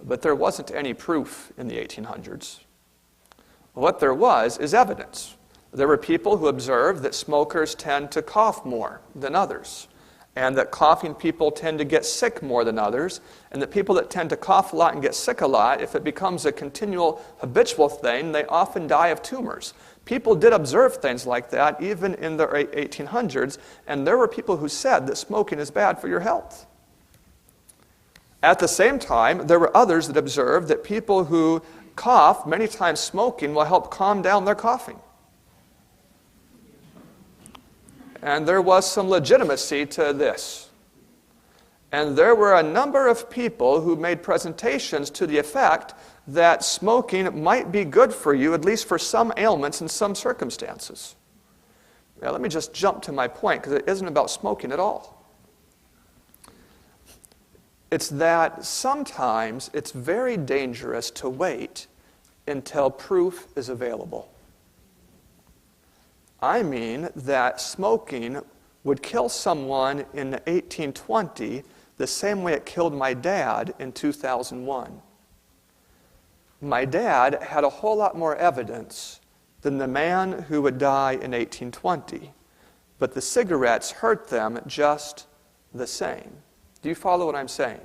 But there wasn't any proof in the 1800s. What there was is evidence. There were people who observed that smokers tend to cough more than others, and that coughing people tend to get sick more than others, and that people that tend to cough a lot and get sick a lot, if it becomes a continual habitual thing, they often die of tumors. People did observe things like that even in the 1800s, and there were people who said that smoking is bad for your health. At the same time, there were others that observed that people who cough, many times smoking will help calm down their coughing. And there was some legitimacy to this. And there were a number of people who made presentations to the effect that smoking might be good for you, at least for some ailments in some circumstances. Now, let me just jump to my point, because it isn't about smoking at all. It's that sometimes it's very dangerous to wait until proof is available. I mean that smoking would kill someone in 1820 the same way it killed my dad in 2001. My dad had a whole lot more evidence than the man who would die in 1820, but the cigarettes hurt them just the same. Do you follow what I'm saying?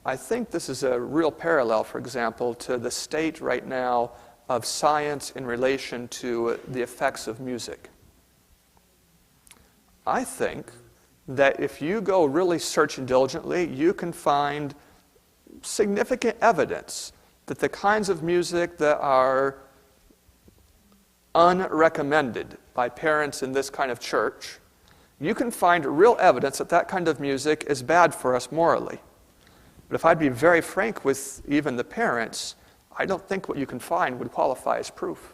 I think this is a real parallel, for example, to the state right now of science in relation to the effects of music. I think that if you go really searching diligently, you can find significant evidence that the kinds of music that are unrecommended by parents in this kind of church, you can find real evidence that that kind of music is bad for us morally. But if I'd be very frank with even the parents, I don't think what you can find would qualify as proof.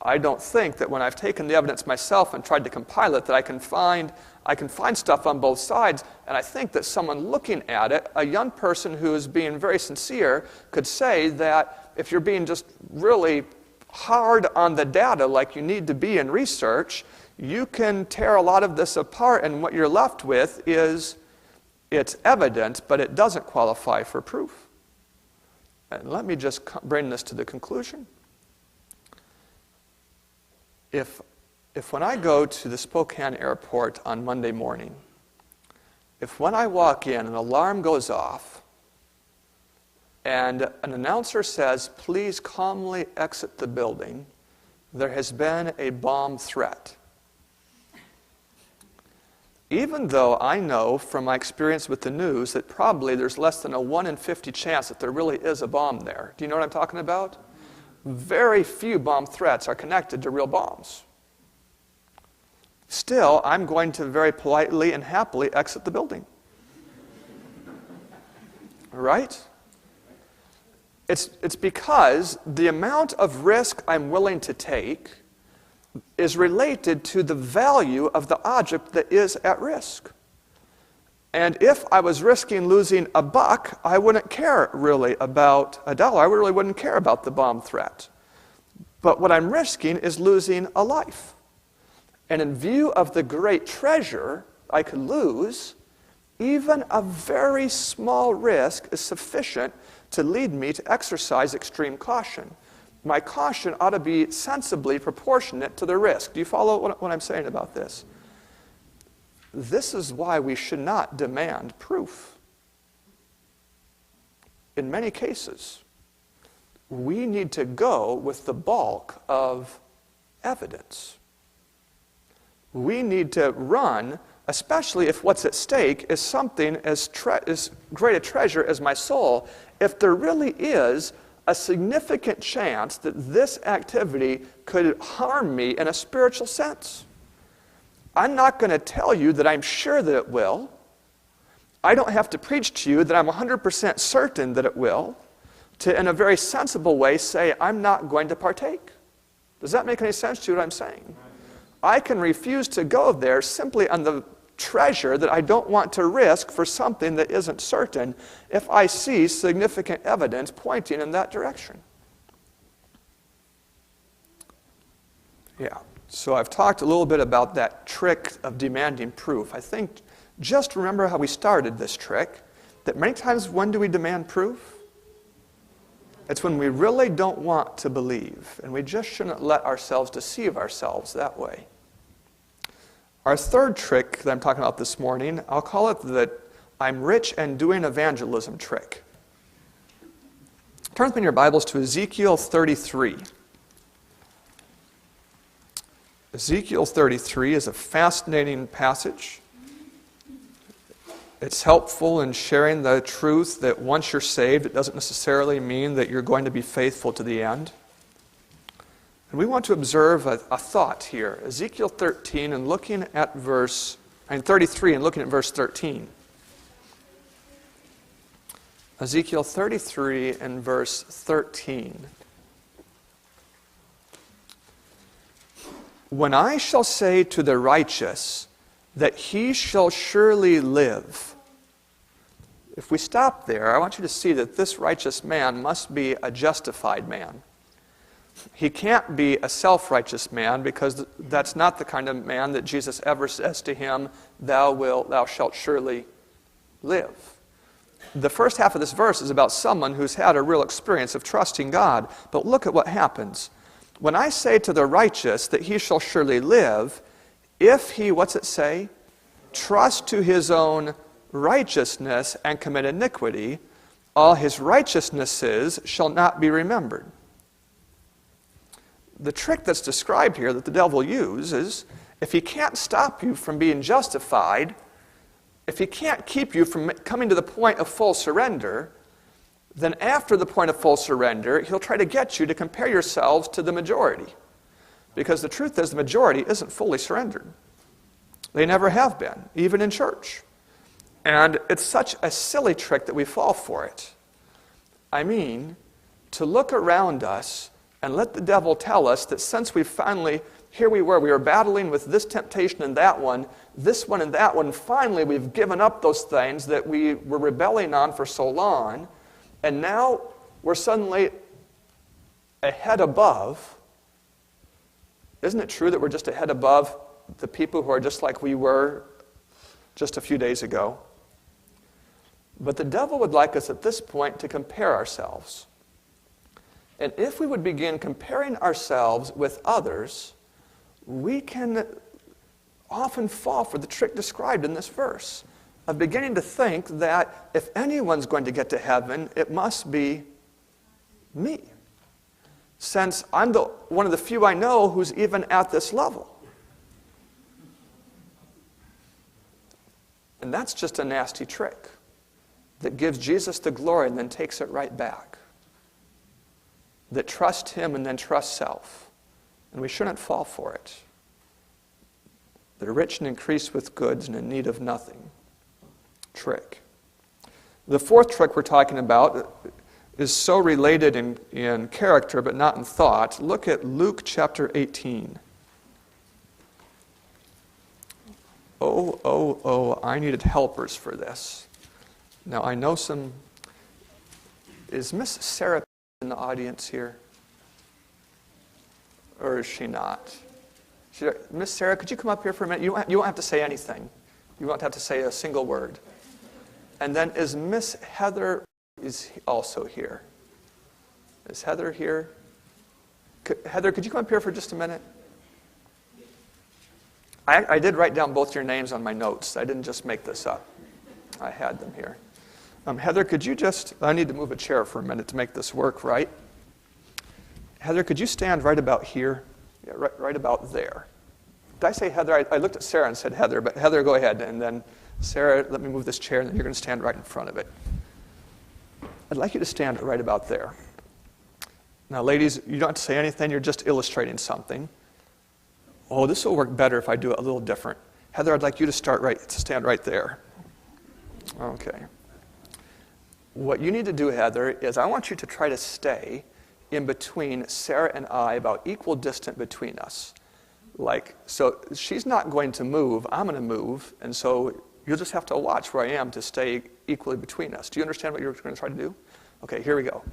I don't think that when I've taken the evidence myself and tried to compile it that I can find stuff on both sides, and I think that someone looking at it, a young person who is being very sincere, could say that if you're being just really hard on the data like you need to be in research, you can tear a lot of this apart, and what you're left with is it's evidence, but it doesn't qualify for proof. And let me just bring this to the conclusion. If when I go to the Spokane airport on Monday morning, if when I walk in an alarm goes off and an announcer says, "Please calmly exit the building, there has been a bomb threat," even though I know from my experience with the news that probably there's less than a 1 in 50 chance that there really is a bomb there. Do you know what I'm talking about? Very few bomb threats are connected to real bombs. Still, I'm going to very politely and happily exit the building. Right? It's because the amount of risk I'm willing to take is related to the value of the object that is at risk. And if I was risking losing $1, I wouldn't care really about $1. I really wouldn't care about the bomb threat. But what I'm risking is losing a life. And in view of the great treasure I could lose, even a very small risk is sufficient to lead me to exercise extreme caution. My caution ought to be sensibly proportionate to the risk. Do you follow what I'm saying about this? This is why we should not demand proof. In many cases, we need to go with the bulk of evidence. We need to run, especially if what's at stake is something as great a treasure as my soul, if there really is a significant chance that this activity could harm me in a spiritual sense. I'm not going to tell you that I'm sure that it will. I don't have to preach to you that I'm 100% certain that it will, to, in a very sensible way, say, I'm not going to partake. Does that make any sense to you what I'm saying? I can refuse to go there simply on the treasure that I don't want to risk for something that isn't certain if I see significant evidence pointing in that direction. Yeah. So I've talked a little bit about that trick of demanding proof. I think just remember how we started this trick. that many times when do we demand proof? It's when we really don't want to believe, and we just shouldn't let ourselves deceive ourselves that way. Our third trick that I'm talking about this morning, I'll call it the I'm rich and doing evangelism trick. Turn with me in your Bibles to Ezekiel 33. Ezekiel 33 is a fascinating passage. It's helpful in sharing the truth that once you're saved, it doesn't necessarily mean that you're going to be faithful to the end. And we want to observe a thought here. Ezekiel 13 and looking at 33 and looking at verse 13. Ezekiel 33 and verse 13. When I shall say to the righteous that he shall surely live. If we stop there, I want you to see that this righteous man must be a justified man. He can't be a self-righteous man because that's not the kind of man that Jesus ever says to him, thou shalt surely live. The first half of this verse is about someone who's had a real experience of trusting God. But look at what happens. When I say to the righteous that he shall surely live, if he, what's it say? Trust to his own righteousness and commit iniquity, all his righteousnesses shall not be remembered. The trick that's described here that the devil uses, if he can't stop you from being justified, if he can't keep you from coming to the point of full surrender, then after the point of full surrender, he'll try to get you to compare yourselves to the majority. Because the truth is the majority isn't fully surrendered. They never have been, even in church. And it's such a silly trick that we fall for it. I mean, to look around us and let the devil tell us that since we finally, here we were battling with this temptation and that one, this one and that one, finally we've given up those things that we were rebelling on for so long, and now we're suddenly a head above. Isn't it true that we're just a head above the people who are just like we were just a few days ago? But the devil would like us at this point to compare ourselves. And if we would begin comparing ourselves with others, we can often fall for the trick described in this verse of beginning to think that if anyone's going to get to heaven, it must be me, since I'm one of the few I know who's even at this level. And that's just a nasty trick that gives Jesus the glory and then takes it right back, that trusts him and then trusts self. And we shouldn't fall for it. The rich and increase with goods and in need of nothing. Trick. The fourth trick we're talking about is so related in character but not in thought. Look at Luke chapter 18. Oh, I needed helpers for this. Now I know is Miss Sarah in the audience here? Or is she not? Miss Sarah, could you come up here for a minute? You won't have to say anything. You won't have to say a single word. And then is Miss Heather is also here? Is Heather here? Heather, could you come up here for just a minute? I did write down both your names on my notes. I didn't just make this up. I had them here. Heather, could you I need to move a chair for a minute to make this work, right? Heather, could you stand right about here? Yeah, right about there. Did I say Heather? I looked at Sarah and said Heather, but Heather, go ahead. And then Sarah, let me move this chair, and then you're going to stand right in front of it. I'd like you to stand right about there. Now, ladies, you don't have to say anything. You're just illustrating something. Oh, this will work better if I do it a little different. Heather, I'd like you to stand right there. Okay. What you need to do, Heather, is I want you to try to stay in between Sarah and I, about equal distance between us. So she's not going to move, I'm going to move, and so you'll just have to watch where I am to stay equally between us. Do you understand what you're going to try to do? Okay, here we go.